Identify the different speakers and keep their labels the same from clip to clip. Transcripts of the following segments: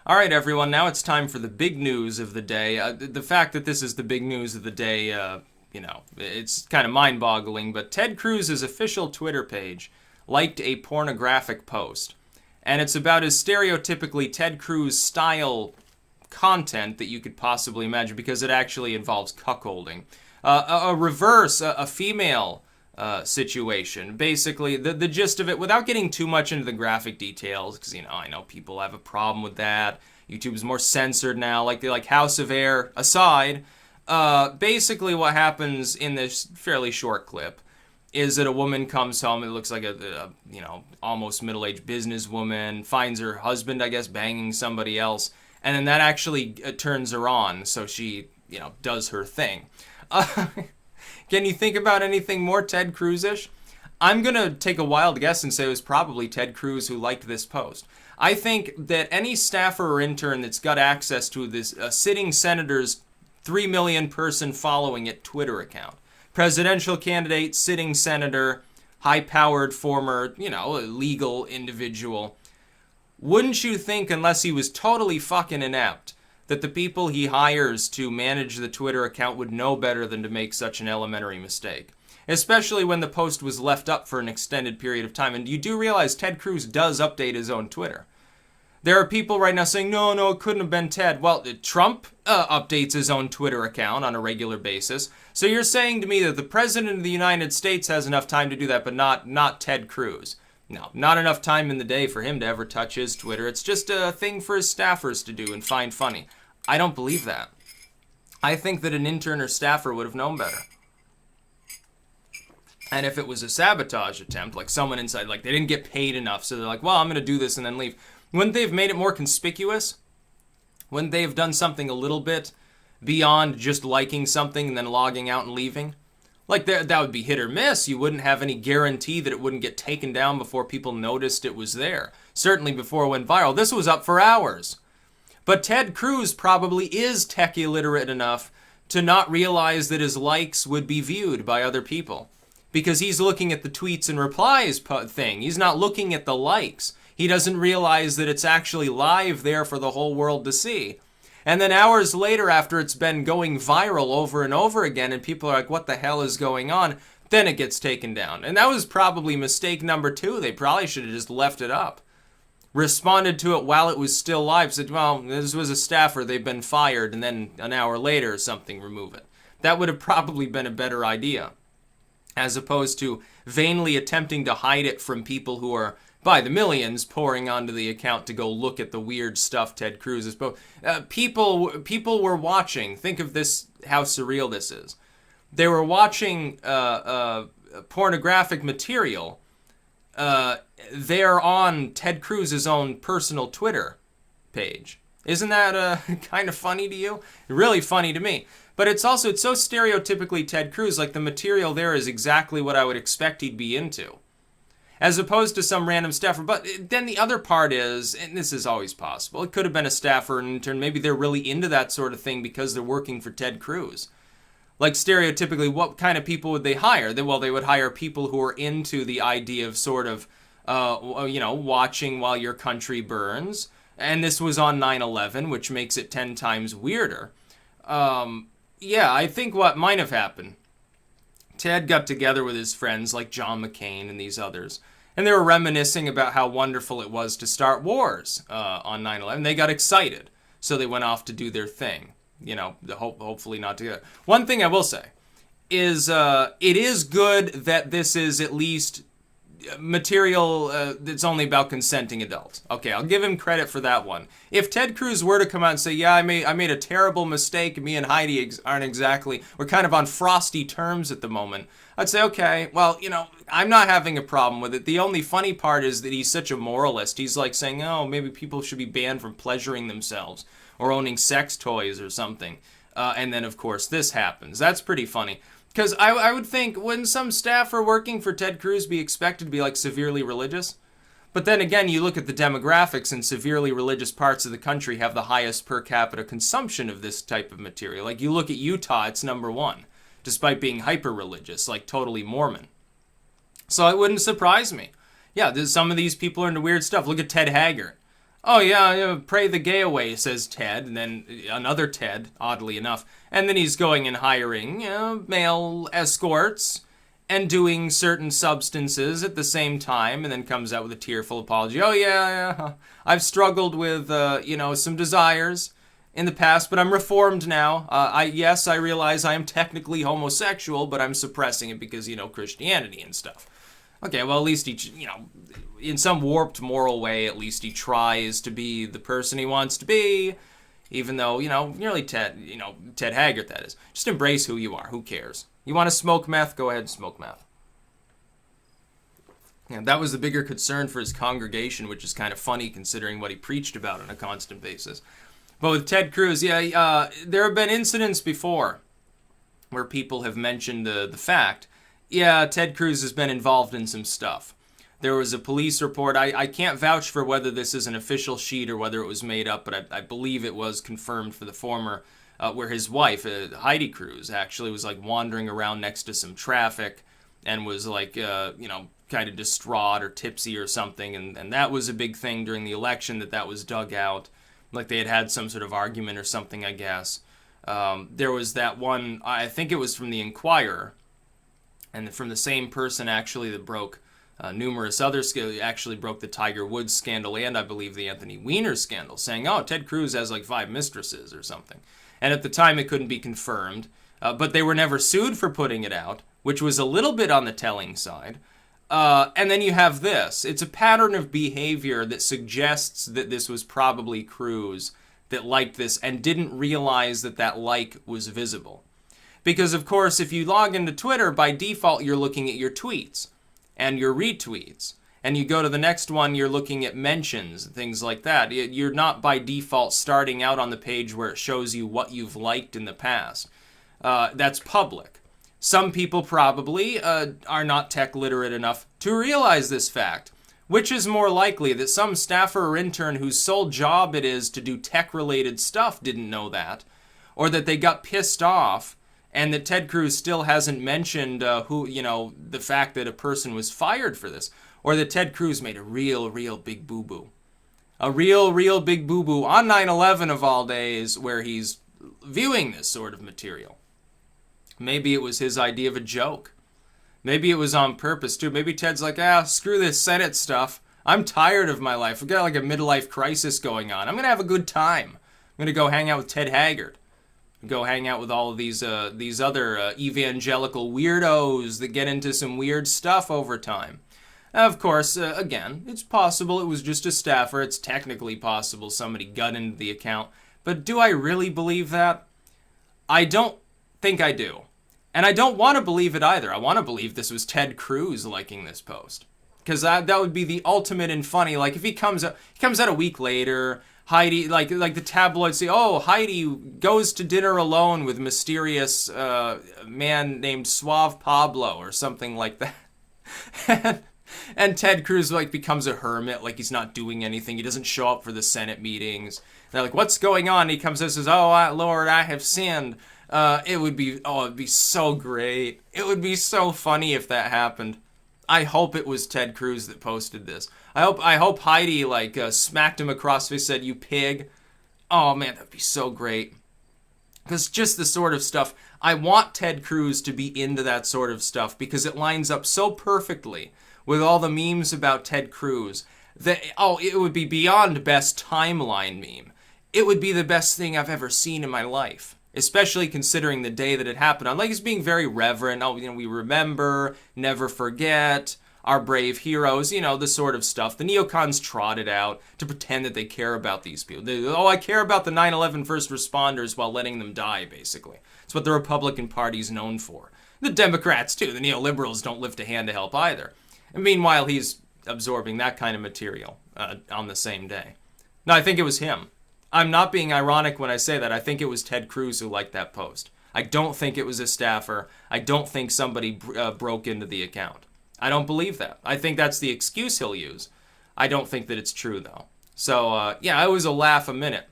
Speaker 1: All right, everyone, now it's time for the big news of the day. The fact that this is the big news of the day, it's kind of mind-boggling, but Ted Cruz's official Twitter page liked a pornographic post. And it's about as stereotypically Ted Cruz style content that you could possibly imagine, because it actually involves cuckolding. A female situation. Basically, the gist of it, without getting too much into the graphic details, because, I know people have a problem with that. YouTube is more censored now, like House of Air aside. Basically, what happens in this fairly short clip is that a woman comes home. It looks like a almost middle-aged businesswoman, finds her husband, I guess, banging somebody else, and then that actually turns her on, so she, does her thing. Can you think about anything more Ted Cruz-ish? I'm going to take a wild guess and say it was probably Ted Cruz who liked this post. I think that any staffer or intern that's got access to this sitting senator's 3 million person following it Twitter account, presidential candidate, sitting senator, high-powered former, legal individual, wouldn't you think, unless he was totally fucking inept, that the people he hires to manage the Twitter account would know better than to make such an elementary mistake? Especially when the post was left up for an extended period of time. And you do realize Ted Cruz does update his own Twitter. There are people right now saying, no, it couldn't have been Ted. Well, Trump updates his own Twitter account on a regular basis. So you're saying to me that the President of the United States has enough time to do that, but not Ted Cruz. No, not enough time in the day for him to ever touch his Twitter. It's just a thing for his staffers to do and find funny. I don't believe that. I think that an intern or staffer would have known better. And if it was a sabotage attempt, like someone inside, like they didn't get paid enough, so they're like, well, I'm going to do this and then leave. Wouldn't they have made it more conspicuous? Wouldn't they have done something a little bit beyond just liking something and then logging out and leaving? Like, that would be hit or miss. You wouldn't have any guarantee that it wouldn't get taken down before people noticed it was there. Certainly before it went viral. This was up for hours. But Ted Cruz probably is tech illiterate enough to not realize that his likes would be viewed by other people. Because he's looking at the tweets and replies thing. He's not looking at the likes. He doesn't realize that it's actually live there for the whole world to see. And then hours later, after it's been going viral over and over again, and people are like, what the hell is going on? Then it gets taken down. And that was probably mistake number 2. They probably should have just left it up. Responded to it while it was still live. Said, well, this was a staffer. They've been fired. And then an hour later or something, remove it. That would have probably been a better idea. As opposed to vainly attempting to hide it from people who are, by the millions, pouring onto the account to go look at the weird stuff Ted Cruz is posting. People were watching. Think of this, how surreal this is. They were watching pornographic material there on Ted Cruz's own personal Twitter page. Isn't that kind of funny to you? Really funny to me. But it's so stereotypically Ted Cruz, like the material there is exactly what I would expect he'd be into. As opposed to some random staffer. But then the other part is, and this is always possible, it could have been a staffer or an intern. Maybe they're really into that sort of thing because they're working for Ted Cruz. Like stereotypically, what kind of people would they hire? They would hire people who are into the idea of sort of, watching while your country burns. And this was on 9/11, which makes it 10 times weirder. I think what might have happened, Ted got together with his friends like John McCain and these others, and they were reminiscing about how wonderful it was to start wars on 9/11. They got excited, so they went off to do their thing. Hopefully not together. One thing I will say is it is good that this is at least material that's only about consenting adults. Okay, I'll give him credit for that one. If Ted Cruz were to come out and say, yeah, I made a terrible mistake, me and Heidi we're kind of on frosty terms at the moment, I'd say, okay, well, I'm not having a problem with it. The only funny part is that he's such a moralist. He's like saying, oh, maybe people should be banned from pleasuring themselves or owning sex toys or something. And then, of course, this happens. That's pretty funny. Because I would think, wouldn't some staffer working for Ted Cruz be expected to be, like, severely religious? But then again, you look at the demographics, and severely religious parts of the country have the highest per capita consumption of this type of material. Like, you look at Utah, it's number 1, despite being hyper-religious, like totally Mormon. So it wouldn't surprise me. Yeah, some of these people are into weird stuff. Look at Ted Haggard. Oh yeah, pray the gay away, says Ted, and then another Ted, oddly enough. And then he's going and hiring, male escorts and doing certain substances at the same time, and then comes out with a tearful apology. Oh yeah, I've struggled with, some desires in the past, but I'm reformed now. Yes, I realize I am technically homosexual, but I'm suppressing it because, Christianity and stuff. Okay, well, at least he, in some warped moral way, at least he tries to be the person he wants to be, even though, nearly Ted Haggard, that is. Just embrace who you are. Who cares? You want to smoke meth? Go ahead and smoke meth. And that was the bigger concern for his congregation, which is kind of funny considering what he preached about on a constant basis. But with Ted Cruz, there have been incidents before where people have mentioned the fact, Ted Cruz has been involved in some stuff. There was a police report. I can't vouch for whether this is an official sheet or whether it was made up, but I believe it was confirmed for the former, where his wife, Heidi Cruz, actually was like wandering around next to some traffic and was like, kind of distraught or tipsy or something. And that was a big thing during the election that was dug out. Like they had some sort of argument or something, I guess. There was that one, I think it was from the Inquirer, and from the same person actually that broke numerous other actually broke the Tiger Woods scandal and I believe the Anthony Weiner scandal, saying, Ted Cruz has like 5 mistresses or something. And at the time it couldn't be confirmed, but they were never sued for putting it out, which was a little bit on the telling side. And then you have this. It's a pattern of behavior that suggests that this was probably Cruz that liked this and didn't realize that like was visible. Because, of course, if you log into Twitter, by default, you're looking at your tweets and your retweets. And you go to the next one, you're looking at mentions, things like that. You're not, by default, starting out on the page where it shows you what you've liked in the past. That's public. Some people probably are not tech literate enough to realize this fact. Which is more likely, that some staffer or intern whose sole job it is to do tech-related stuff didn't know that? Or that they got pissed off and that Ted Cruz still hasn't mentioned the fact that a person was fired for this. Or that Ted Cruz made a real big boo-boo. A real big boo-boo on 9/11 of all days where he's viewing this sort of material. Maybe it was his idea of a joke. Maybe it was on purpose too. Maybe Ted's like, screw this Senate stuff. I'm tired of my life. I've got like a midlife crisis going on. I'm going to have a good time. I'm going to go hang out with Ted Haggard. Go hang out with all of these other evangelical weirdos that get into some weird stuff over time. Of course, again, it's possible it was just a staffer. It's technically possible somebody got into the account. But do I really believe that? I don't think I do. And I don't want to believe it either. I want to believe this was Ted Cruz liking this post. Because that would be the ultimate and funny. Like, if he comes out a week later, Heidi, like the tabloids say, Heidi goes to dinner alone with mysterious man named Suave Pablo or something like that. And Ted Cruz, becomes a hermit, like he's not doing anything. He doesn't show up for the Senate meetings. They're like, what's going on? And he comes and says, Lord, I have sinned. It'd be so great. It would be so funny if that happened. I hope it was Ted Cruz that posted this. I hope Heidi, smacked him across the face, said, you pig. Oh, man, that'd be so great. Because just the sort of stuff, I want Ted Cruz to be into that sort of stuff because it lines up so perfectly with all the memes about Ted Cruz that, it would be beyond best timeline meme. It would be the best thing I've ever seen in my life. Especially considering the day that it happened on. He's being very reverent. We remember, never forget, our brave heroes, the sort of stuff. The neocons trot it out to pretend that they care about these people. I care about the 9/11 first responders while letting them die, basically. It's what the Republican Party's known for. The Democrats, too. The neoliberals don't lift a hand to help either. And meanwhile, he's absorbing that kind of material on the same day. No, I think it was him. I'm not being ironic when I say that. I think it was Ted Cruz who liked that post. I don't think it was a staffer. I don't think somebody broke into the account. I don't believe that. I think that's the excuse he'll use. I don't think that it's true, though. So, it was a laugh a minute.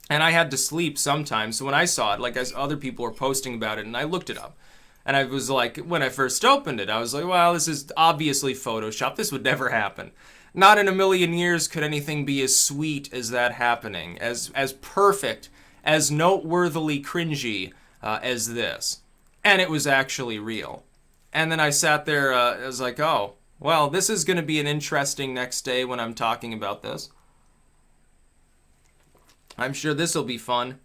Speaker 1: And I had to sleep sometimes. So when I saw it, as other people were posting about it, and I looked it up. And I was like, when I first opened it, I was like, well, this is obviously Photoshop. This would never happen. Not in a million years could anything be as sweet as that happening, as perfect, as noteworthily cringy as this. And it was actually real. And then I sat there, I was like, oh, well, this is going to be an interesting next day when I'm talking about this. I'm sure this will be fun.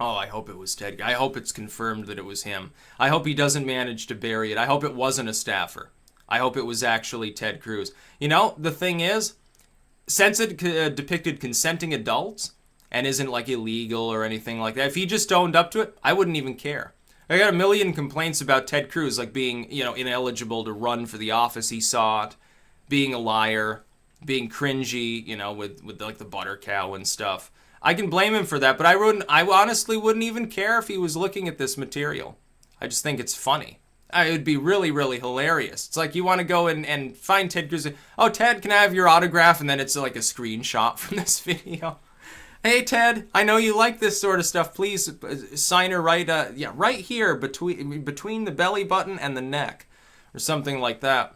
Speaker 1: Oh, I hope it was Ted. I hope it's confirmed that it was him. I hope he doesn't manage to bury it. I hope it wasn't a staffer. I hope it was actually Ted Cruz. You know, the thing is, since it depicted consenting adults and isn't like illegal or anything like that, if he just owned up to it, I wouldn't even care. I got a million complaints about Ted Cruz, like being, you know, ineligible to run for the office he sought, being a liar, being cringy, you know, with like the butter cow and stuff. I can blame him for that, but I honestly wouldn't even care if he was looking at this material. I just think it's funny. It would be really, really hilarious. It's like you want to go and find Ted Cruz. Oh, Ted, can I have your autograph? And then it's like a screenshot from this video. Hey, Ted, I know you like this sort of stuff. Please sign her right here between the belly button and the neck, or something like that.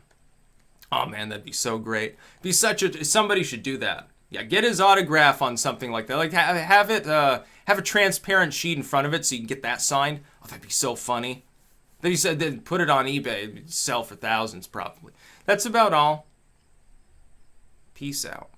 Speaker 1: Oh man, that'd be so great. Be somebody should do that. Yeah, get his autograph on something like that. Like have a transparent sheet in front of it so you can get that signed. Oh, that'd be so funny. Then he said, then put it on eBay. It'd sell for thousands probably. That's about all. Peace out.